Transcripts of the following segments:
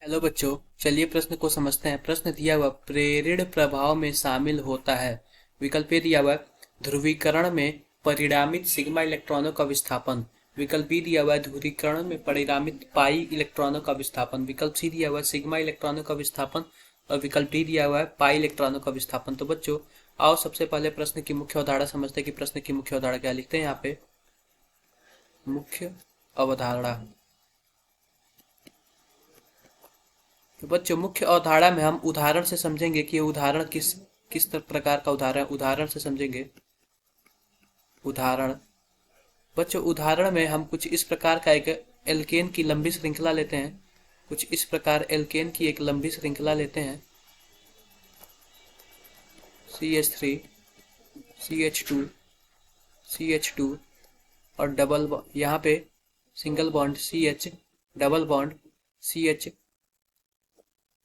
Hello बच्चों, चलिए प्रश्न को समझते हैं। प्रश्न दिया हुआ प्रेरण प्रभाव में शामिल होता है। विकल्प ए दिया हुआ ध्रुवीकरण में परिणामित सिग्मा इलेक्ट्रॉनों का विस्थापन। विकल्प बी दिया हुआ ध्रुवीकरण में परिणामित पाई इलेक्ट्रॉनों का विस्थापन। विकल्प सी दिया हुआ सिग्मा इलेक्ट्रॉनों का विस्थापन और विकल्प डी दिया हुआ है पाई इलेक्ट्रॉनों का विस्थापन। तो बच्चों आओ सबसे पहले प्रश्न की मुख्य अवधारणा समझते हैं कि प्रश्न की मुख्य अवधारणा क्या लिखते हैं यहाँ पे। मुख्य अवधारणा। तो बच्चों मुख्य अवधारणा में हम उदाहरण से समझेंगे कि ये उदाहरण किस किस प्रकार का उदाहरण से समझेंगे। उदाहरण बच्चों उदाहरण में हम कुछ इस प्रकार का एक एल्केन की लंबी श्रृंखला लेते हैं। कुछ इस प्रकार एल्केन की एक लंबी श्रृंखला लेते हैं। CH3 CH2 CH2 और डबल यहाँ पे single bond CH, double bond CH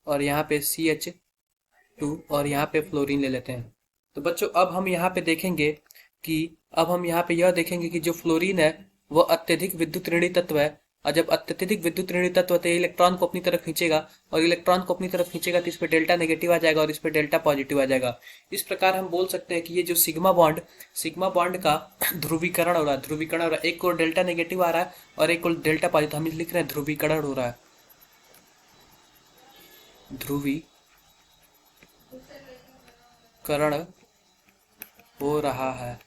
और यहाँ पे CH2 और यहाँ पे फ्लोरीन ले लेते हैं। तो बच्चों अब हम यहाँ पे देखेंगे कि यह देखेंगे कि जो फ्लोरीन है वो अत्यधिक विद्युत ऋणी तत्व है। और जब अत्यधिक विद्युत ऋणी तत्व है तो इलेक्ट्रॉन को अपनी तरफ खींचेगा और इलेक्ट्रॉन को अपनी तरफ खींचेगा तो इस पे डेल्टा नेगेटिव आ जाएगा और इस पे डेल्टा पॉजिटिव आ जाएगा। इस प्रकार हम बोल सकते हैं कि ये जो सिग्मा बॉन्ड का ध्रुवीकरण हो रहा है। एक को डेल्टा नेगेटिव आ रहा है और एक को डेल्टा पॉजिटिव। हम लिख रहे हैं ध्रुवीकरण हो रहा है, ध्रुवीकरण हो रहा है।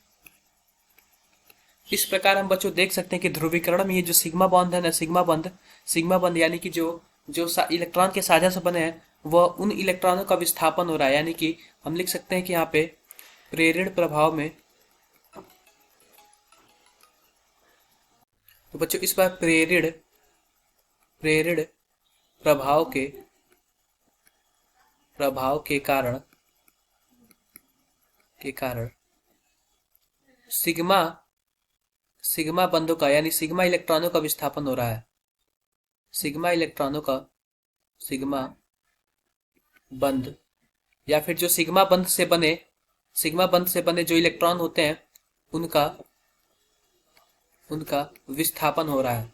इस प्रकार हम बच्चों देख सकते हैं कि ध्रुवीकरण में ये जो सिग्मा बॉन्ड है ना, सिग्मा बॉन्ड यानी कि जो जो इलेक्ट्रॉन के साझा से बने हैं वह उन इलेक्ट्रॉनों का विस्थापन हो रहा है। यानी कि हम लिख सकते हैं कि यहाँ पे प्रेरण प्रभाव में, तो बच्चों इस बार प्रेरण प्रभाव के कारण सिग्मा बंधों का यानी सिग्मा इलेक्ट्रॉनों का विस्थापन हो रहा है। सिग्मा बंध या फिर जो सिग्मा बंध से बने जो इलेक्ट्रॉन होते हैं उनका विस्थापन हो रहा है।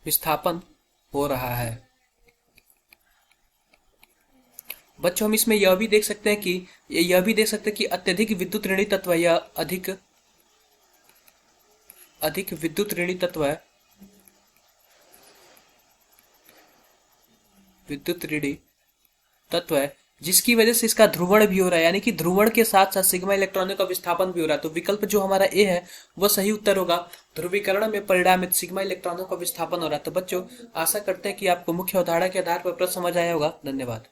विस्थापन हो रहा है। बच्चों हम इसमें यह भी देख सकते हैं कि अत्यधिक विद्युत ऋणी तत्व या अधिक विद्युत ऋणी तत्व है। जिसकी वजह से इसका ध्रुवण भी हो रहा है। यानी कि ध्रुवण के साथ साथ सिग्मा इलेक्ट्रॉनों का विस्थापन भी हो रहा है। तो विकल्प जो हमारा ए है वह सही उत्तर होगा। ध्रुवीकरण में परिणामित सिग्मा इलेक्ट्रॉनों का विस्थापन हो रहा है। तो बच्चों आशा करते हैं कि आपको मुख्य अवधारणा के आधार पर प्रश्न समझ आया होगा। धन्यवाद।